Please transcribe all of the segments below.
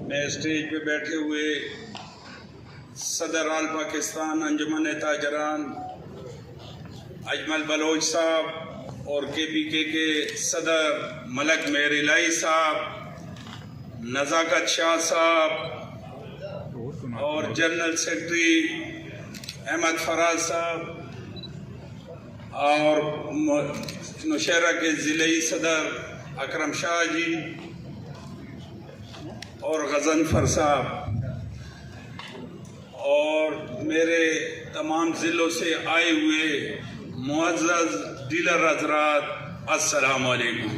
میں اسٹیج پہ بیٹھے ہوئے صدر آل پاکستان انجمن تاجران اجمل بلوچ صاحب اور کے صدر ملک مہر الہی صاحب، نزاکت شاہ صاحب اور جنرل سیکرٹری احمد فراز صاحب اور نوشہرہ کے ضلعی صدر اکرم شاہ جی اور غضنفر صاحب اور میرے تمام ضلعوں سے آئے ہوئے معزز ڈیلر حضرات، السلام علیکم۔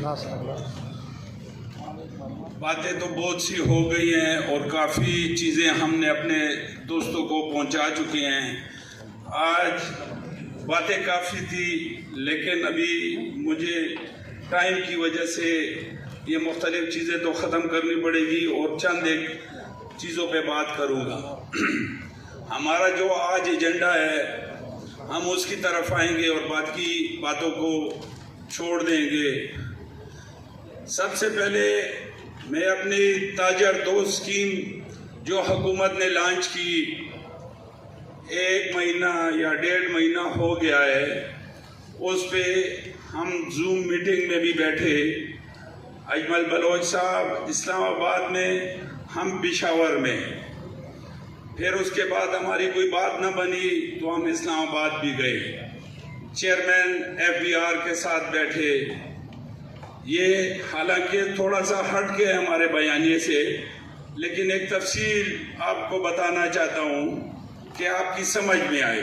باتیں تو بہت سی ہو گئی ہیں اور کافی چیزیں ہم نے اپنے دوستوں کو پہنچا چکے ہیں۔ آج باتیں کافی تھی لیکن ابھی مجھے ٹائم کی وجہ سے یہ مختلف چیزیں تو ختم کرنی پڑے گی اور چند ایک چیزوں پہ بات کروں گا۔ ہمارا جو آج ایجنڈا ہے ہم اس کی طرف آئیں گے اور باقی باتوں کو چھوڑ دیں گے۔ سب سے پہلے میں اپنی تاجر دوست اسکیم جو حکومت نے لانچ کی 1 مہینہ یا 1.5 مہینہ ہو گیا ہے، اس پہ ہم زوم میٹنگ میں بھی بیٹھے، اجمل بلوچ صاحب اسلام آباد میں، ہم پشاور میں، پھر اس کے بعد ہماری کوئی بات نہ بنی تو ہم اسلام آباد بھی گئے، چیئرمین FBR کے ساتھ بیٹھے۔ یہ حالانکہ تھوڑا سا ہٹ کے ہمارے بیانیے سے، لیکن ایک تفصیل آپ کو بتانا چاہتا ہوں کہ آپ کی سمجھ میں آئے۔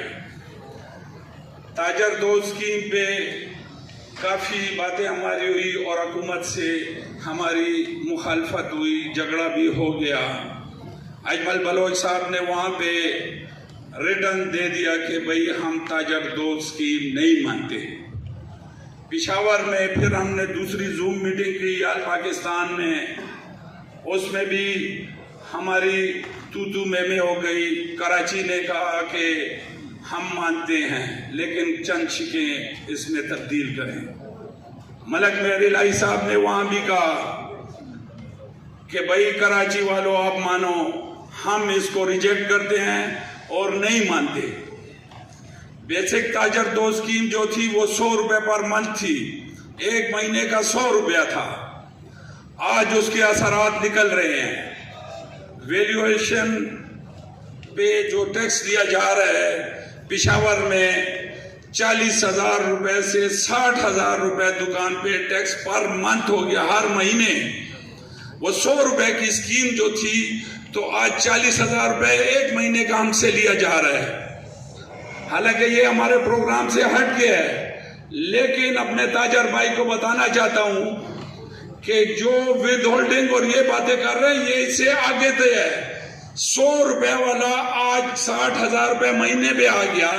تاجر دوست اسکیم پہ کافی باتیں ہماری ہوئی اور حکومت سے ہماری مخالفت ہوئی، جھگڑا بھی ہو گیا۔ اجمل بلوچ صاحب نے وہاں پہ ریٹن دے دیا کہ بھئی ہم تاجر دوست اسکیم نہیں مانتے۔ پشاور میں پھر ہم نے دوسری زوم میٹنگ کی آل پاکستان میں، اس میں بھی ہماری تو میں ہو گئی۔ کراچی نے کہا کہ ہم مانتے ہیں لیکن چند شکیں اس میں تبدیل کریں۔ ملک مہر الہی صاحب نے وہاں بھی کہا کہ بھئی کراچی والوں آپ مانو، ہم اس کو ریجیکٹ کرتے ہیں اور نہیں مانتے۔ بیسک تاجر دوست اسکیم جو تھی وہ 100 روپے پر منتھ تھی، 1 مہینے کا 100 روپیہ تھا۔ آج اس کے اثرات نکل رہے ہیں۔ ویلیویشن پہ جو ٹیکس دیا جا رہا ہے پشاور میں 40,000 روپے سے 60,000 روپے دکان پہ ٹیکس پر منتھ ہو گیا، ہر مہینے۔ وہ 100 روپے کی اسکیم جو تھی تو آج 40,000 روپے 1 مہینے کا ہم سے لیا جا رہا ہے۔ حالانکہ یہ ہمارے پروگرام سے ہٹ کے ہے، لیکن اپنے تاجر بھائی کو بتانا چاہتا ہوں کہ جو ود ہولڈنگ اور یہ باتیں کر رہے ہیں یہ اس سے آگے طے ہے۔ 100 روپے والا آج 60,000 روپے مہینے پہ آ گیا،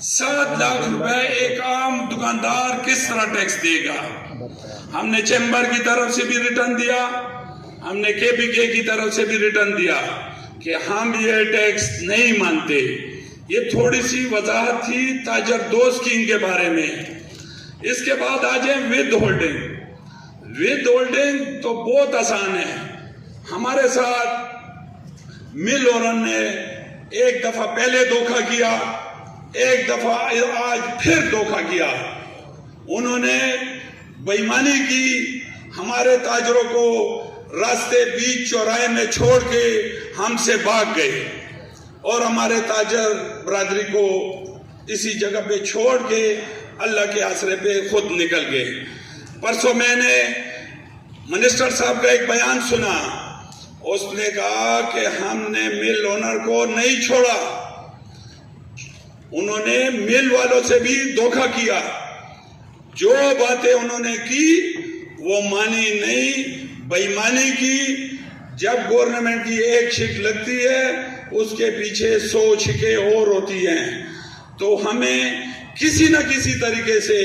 7 لاکھ روپے ایک عام دکاندار کس طرح ٹیکس دے گا؟ ہم نے چیمبر کی طرف سے بھی ریٹرن دیا، ہم نے KPK کی طرف سے بھی ریٹرن دیا کہ ہم یہ ٹیکس نہیں مانتے۔ یہ تھوڑی سی وضاحت تھی تاجر دوست اسکیم کے بارے میں۔ اس کے بعد آ جائیں ود ہولڈنگ۔ ود ہولڈنگ تو بہت آسان ہے۔ ہمارے ساتھ مل اورن نے ایک دفعہ پہلے دھوکہ کیا، ایک دفعہ آج پھر دھوکہ کیا۔ انہوں نے بے ایمانی کی، ہمارے تاجروں کو راستے بیچ چوراہے میں چھوڑ کے ہم سے بھاگ گئے اور ہمارے تاجر برادری کو اسی جگہ پہ چھوڑ کے اللہ کے آسرے پہ خود نکل گئے۔ پرسوں میں نے منسٹر صاحب کا ایک بیان سنا، اس نے کہا کہ ہم نے مل اونر کو نہیں چھوڑا، انہوں نے مل والوں سے بھی دھوکہ کیا۔ جو باتیں انہوں نے کی وہ مانی نہیں، بے ایمانی کی۔ جب گورنمنٹ کی ایک شک لگتی ہے اس کے پیچھے 100 شکیں اور ہوتی ہیں، تو ہمیں کسی نہ کسی طریقے سے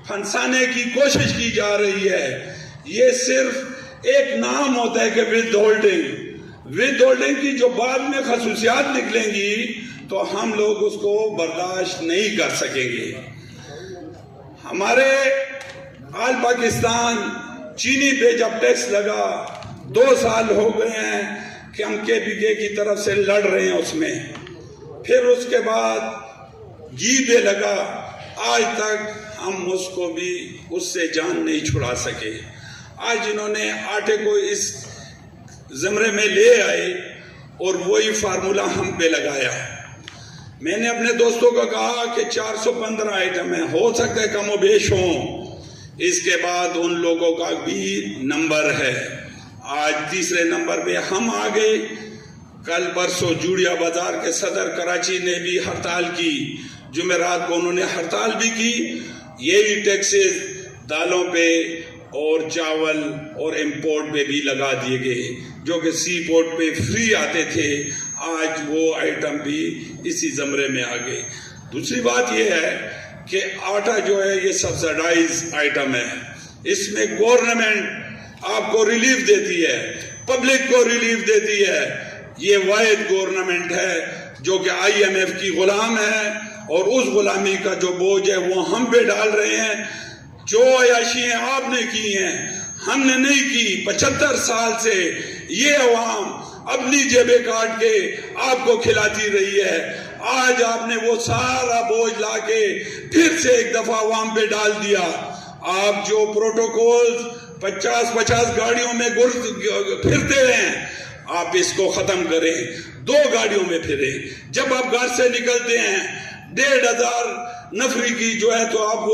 پھنسانے کی کوشش کی جا رہی ہے۔ یہ صرف ایک نام ہوتا ہے کہ ود ہولڈنگ کی جو بعد میں خصوصیات نکلیں گی تو ہم لوگ اس کو برداشت نہیں کر سکیں گے۔ ہمارے آل پاکستان چینی پہ جب ٹیکس لگا 2 سال ہو گئے ہیں کہ ہم KPK کی طرف سے لڑ رہے ہیں اس میں. پھر اس کے بعد جی لگا، آج تک ہم اس کو بھی اس سے جان نہیں چھڑا سکے. آج انہوں نے آٹے کو اس زمرے میں لے آئے اور وہی فارمولہ ہم پہ لگایا. میں نے اپنے دوستوں کو کہا کہ 415 آئٹم ہیں، ہو سکتا ہے کم و بیش ہوں. اس کے بعد ان لوگوں کا بھی نمبر ہے. آج تیسرے نمبر پہ ہم آ گئے. کل پرسوں جوڑیا بازار کے صدر کراچی نے بھی ہڑتال کی، جمعرات کو انہوں نے ہڑتال بھی کی. یہ بھی ٹیکسز دالوں پہ اور چاول اور امپورٹ پہ بھی لگا دیے گئے، جو کہ سی پورٹ پہ فری آتے تھے. آج وہ آئٹم بھی اسی زمرے میں آ گئے. دوسری بات یہ ہے کہ آٹا جو ہے یہ سبسڈائز آئٹم ہے. اس میں گورنمنٹ آپ کو ریلیف دیتی ہے، پبلک کو ریلیف دیتی ہے. یہ واحد گورنمنٹ ہے جو کہ IMF کی غلام ہے، اور اس غلامی کا جو بوجھ ہے وہ ہم پہ ڈال رہے ہیں. جو عیاشیاں آپ نے کی ہیں ہم نے نہیں کی. 75 سال سے یہ عوام اپنی جیبیں کاٹ کے آپ کو کھلاتی رہی ہے. آج آپ نے وہ سارا بوجھ لا کے پھر سے ایک دفعہ عوام پہ ڈال دیا. آپ جو پروٹوکولز 50 گاڑیوں میں پھرتے ہیں، آپ اس کو ختم کریں. 2 گاڑیوں میں پھریں. جب آپ گھر سے نکلتے ہیں 1,500 نفری کی جو ہے تو آپ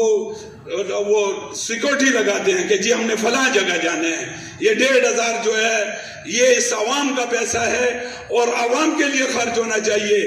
وہ سیکورٹی لگاتے ہیں کہ جی ہم نے فلاں جگہ جانا ہے. یہ 1,500 جو ہے یہ اس عوام کا پیسہ ہے اور عوام کے لیے خرچ ہونا چاہیے.